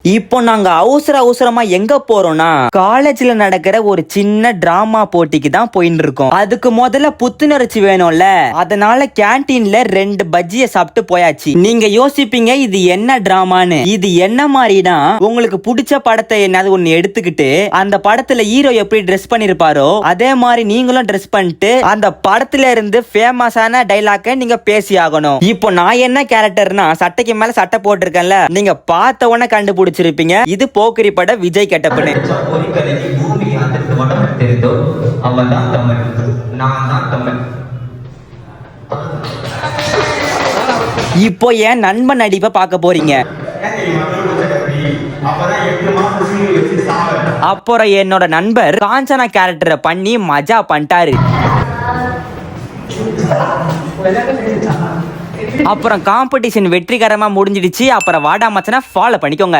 இப்போ நாங்க அவசரமா எங்க போறோம்னா காலேஜ்ல நடக்கிற ஒரு சின்ன டிராமா போட்டிக்கு தான் போயிட்டு இருக்கோம். அதுக்கு முதல்ல புத்துணர்ச்சி வேணும்ல, அதனால கேன்டீன்ல 2 பஜ்ஜிய சாப்பிட்டு போயாச்சு. நீங்க யோசிப்பீங்க இது என்ன டிராமான்னு. இது என்ன மாதிரினா, உங்களுக்கு பிடிச்ச படத்தை என்னது ஒன்னு எடுத்துக்கிட்டு அந்த படத்துல ஹீரோ எப்படி ட்ரெஸ் பண்ணிருப்பாரோ அதே மாதிரி நீங்களும் ட்ரெஸ் பண்ணிட்டு அந்த படத்துல இருந்து ஃபேமஸான டைலாக்க நீங்க பேசி ஆகணும். இப்போ நான் என்ன கேரக்டர்னா சட்டைக்கு மேல சட்டை போட்டிருக்கேன்ல, நீங்க பார்த்த உடனே கண்டுபிடிச்சிருப்பீங்க இது போக்கிரி பட விஜய் கெட்டப்னு. இப்போ என் நண்பன் நடிப்பை பார்க்க போறீங்க. அப்புறம் என்னோட நண்பர் காஞ்சனா கேரக்டரை பண்ணி மஜா பண்ணிட்டாரு. அப்புறம் காம்படிஷன் வெற்றிகரமா முடிஞ்சிடுச்சு. அப்புறம் வாடா மச்சனா ஃபாலோ பண்ணிக்கோங்க.